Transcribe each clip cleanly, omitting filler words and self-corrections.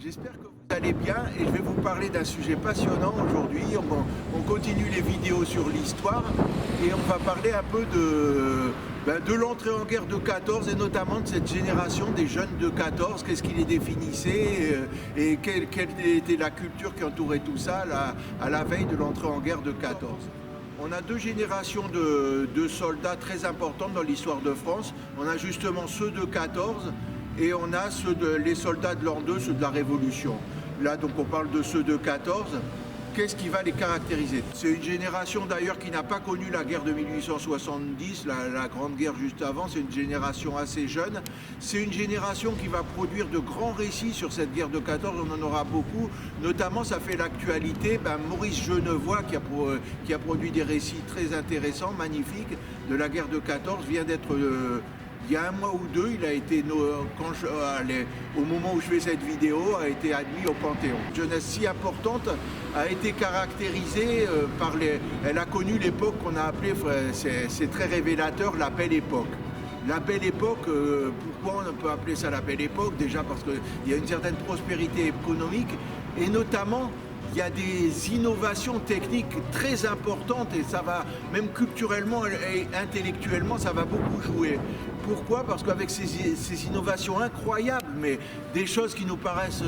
J'espère que vous allez bien et je vais vous parler d'un sujet passionnant aujourd'hui. On continue les vidéos sur l'histoire et on va parler un peu de l'entrée en guerre de 14 et notamment de cette génération des jeunes de 14. Qu'est-ce qui les définissait et quelle était la culture qui entourait tout ça à la veille de l'entrée en guerre de 14. On a deux générations de soldats très importantes dans l'histoire de France. On a justement ceux de 14 et on a les soldats de l'an 2, ceux de la Révolution. Là, donc, on parle de ceux de 14. Qu'est-ce qui va les caractériser? C'est une génération d'ailleurs qui n'a pas connu la guerre de 1870, la grande guerre juste avant. C'est une génération assez jeune. C'est une génération qui va produire de grands récits sur cette guerre de 14. On en aura beaucoup. Notamment, ça fait l'actualité. Maurice Genevoix, qui a produit des récits très intéressants, magnifiques, de la guerre de 14, vient d'être... il y a un mois ou deux, il a été, au moment où je fais cette vidéo, a été admis au Panthéon. Une jeunesse si importante a été caractérisée par elle a connu l'époque qu'on a appelée, c'est très révélateur, la Belle Époque. La Belle Époque, pourquoi on peut appeler ça la Belle Époque? Déjà parce qu'il y a une certaine prospérité économique et notamment il y a des innovations techniques très importantes et ça va, même culturellement et intellectuellement, ça va beaucoup jouer. Pourquoi? Parce qu'avec ces innovations incroyables, mais des choses qui nous paraissent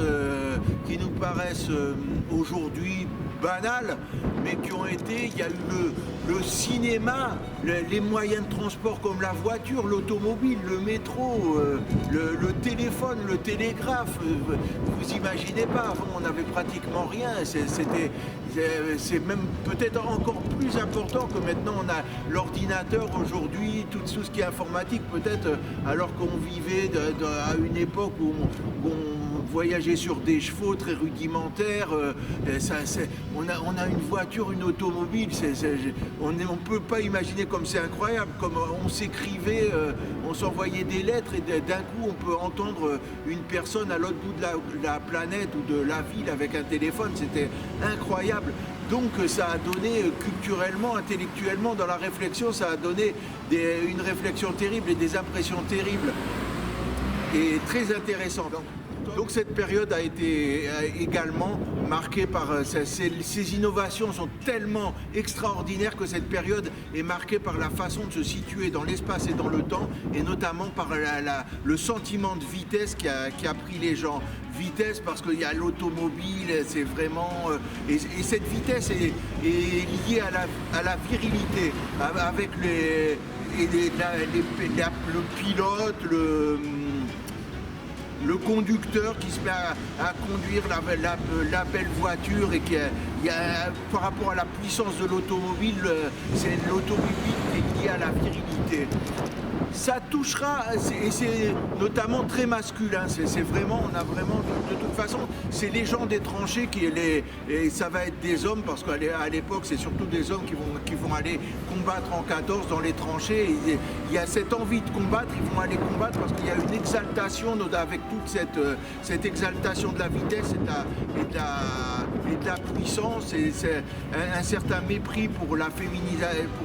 aujourd'hui banales, mais qui ont été, il y a eu le cinéma, les moyens de transport comme la voiture, l'automobile, le métro, le téléphone, le télégraphe. Vous imaginez pas, avant on n'avait pratiquement rien. C'est même peut-être encore plus important que maintenant on a l'ordinateur aujourd'hui, tout ce qui est informatique peut-être, alors qu'on vivait à une époque où on voyageait sur des chevaux très rudimentaires. On a une voiture, une automobile, on ne peut pas imaginer comme c'est incroyable, comme on s'écrivait, on s'envoyait des lettres et d'un coup on peut entendre une personne à l'autre bout de la planète ou de la ville avec un téléphone, c'était incroyable. Donc ça a donné culturellement, intellectuellement, dans la réflexion, ça a donné une réflexion terrible et des impressions terribles et très intéressantes. Donc cette période a été également marquée par ces innovations sont tellement extraordinaires que cette période est marquée par la façon de se situer dans l'espace et dans le temps et notamment par le sentiment de vitesse qui a pris les gens. Vitesse parce qu'il y a l'automobile, c'est vraiment... et cette vitesse est liée à la virilité avec le pilote, le conducteur qui se met à conduire la belle voiture et par rapport à la puissance de l'automobile, c'est l'automobile qui est liée à la virilité. Ça touchera, et c'est notamment très masculin, c'est vraiment, on a vraiment, de toute façon, c'est les gens des tranchées et ça va être des hommes, parce qu'à l'époque, c'est surtout des hommes qui vont aller combattre en 14 dans les tranchées, et il y a cette envie de combattre, ils vont aller combattre parce qu'il y a une exaltation, avec toute cette exaltation de la vitesse et de la puissance, et c'est un certain mépris pour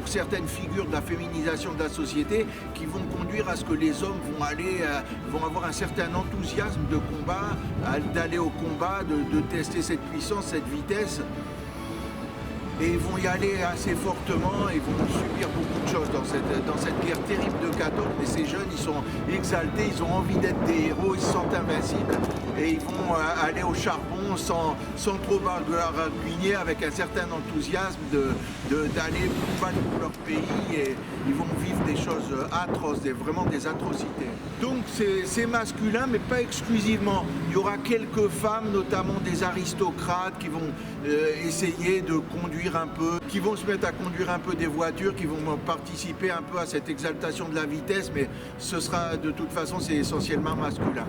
certaines figures de la féminisation de la société qui vont conduire à ce que les hommes vont avoir un certain enthousiasme de combat, d'aller au combat, de tester cette puissance, cette vitesse. Et ils vont y aller assez fortement, ils vont subir beaucoup de choses dans cette guerre terrible de 14. Mais ces jeunes, ils sont exaltés, ils ont envie d'être des héros, ils se sentent invincibles. Et ils vont aller au charbon sans trop barguigner, avec un certain enthousiasme d'aller combattre pour leur pays. Et ils vont vivre des choses atroces, vraiment des atrocités. Donc c'est masculin, mais pas exclusivement. Il y aura quelques femmes, notamment des aristocrates, qui vont essayer de conduire un peu, qui vont se mettre à conduire un peu des voitures, qui vont participer un peu à cette exaltation de la vitesse, mais ce sera de toute façon, c'est essentiellement masculin.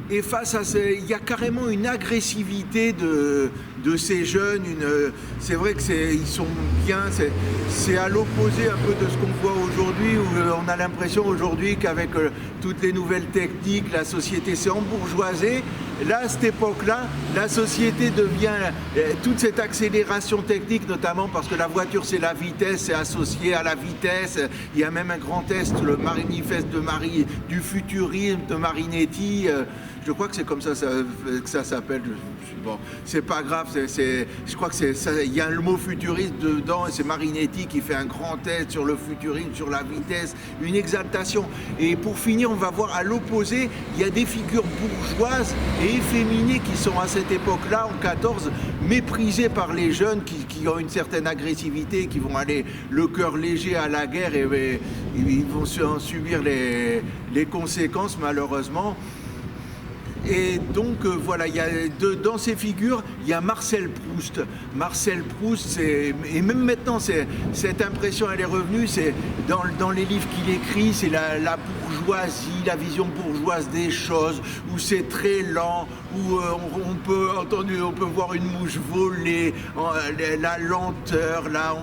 Et face à il y a carrément une agressivité de ces jeunes. C'est vrai que ils sont bien. C'est à l'opposé un peu de ce qu'on voit aujourd'hui, où on a l'impression aujourd'hui qu'avec toutes les nouvelles techniques, la société s'est embourgeoisée. Là, à cette époque-là, la société devient toute cette accélération technique, notamment parce que la voiture, c'est la vitesse, c'est associé à la vitesse. Il y a même un grand test, le manifeste du futurisme de Marinetti. Je crois que c'est comme ça, que ça s'appelle. Bon, c'est pas grave, je crois que il y a le mot futuriste dedans, et c'est Marinetti qui fait un grand test sur le futurisme, sur la vitesse, une exaltation. Et pour finir, on va voir à l'opposé, il y a des figures bourgeoises et efféminées qui sont à cette époque-là, en 14, méprisées par les jeunes qui ont une certaine agressivité, qui vont aller le cœur léger à la guerre et ils vont en subir les conséquences malheureusement. Et donc voilà, dans ces figures, il y a Marcel Proust. Marcel Proust, et même maintenant, cette impression, elle est revenue, c'est dans les livres qu'il écrit, c'est la bourgeoisie, la vision bourgeoise des choses, où c'est très lent, où on peut voir une mouche voler, la lenteur, là,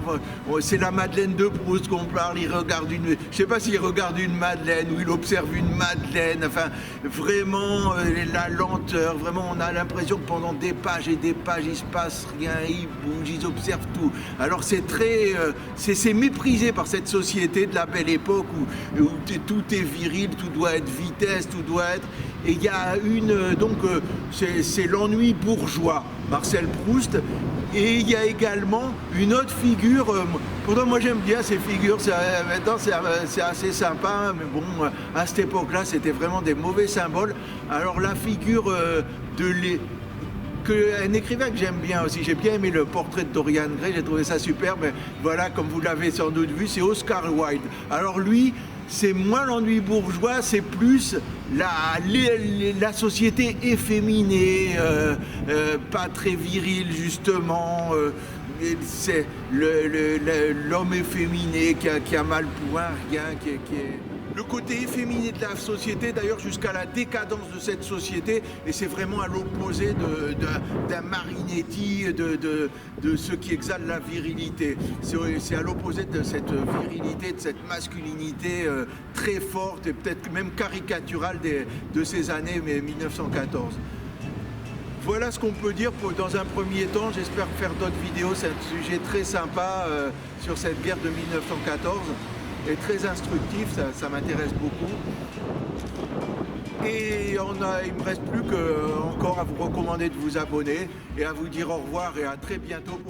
c'est la Madeleine de Proust qu'on parle, je ne sais pas s'il regarde une Madeleine ou il observe une Madeleine, enfin, vraiment, la lenteur, vraiment, on a l'impression que pendant des pages et des pages, il se passe rien, ils bougent, ils observent tout. Alors c'est méprisé par cette société de la belle époque où tout est viril, tout doit être vitesse, tout doit être... Et il y a c'est l'ennui bourgeois, Marcel Proust. Et il y a également une autre figure, pourtant moi j'aime bien ces figures, maintenant c'est assez sympa, mais bon, à cette époque-là c'était vraiment des mauvais symboles. Alors la figure un écrivain que j'aime bien aussi, j'ai bien aimé le portrait de Dorian Gray, j'ai trouvé ça super, mais voilà, comme vous l'avez sans doute vu, c'est Oscar Wilde. Alors lui, c'est moins l'ennui bourgeois, c'est plus la société efféminée, pas très virile justement, c'est l'homme efféminé qui a mal pour un rien, qui est... Le côté efféminé de la société, d'ailleurs jusqu'à la décadence de cette société, et c'est vraiment à l'opposé d'un Marinetti, de ceux qui exaltent la virilité. C'est à l'opposé de cette virilité, de cette masculinité très forte et peut-être même caricaturale de ces années 1914. Voilà ce qu'on peut dire dans un premier temps. J'espère faire d'autres vidéos. C'est un sujet très sympa sur cette guerre de 1914. Et très instructif, ça m'intéresse beaucoup. Et il ne me reste plus qu'encore à vous recommander de vous abonner et à vous dire au revoir et à très bientôt.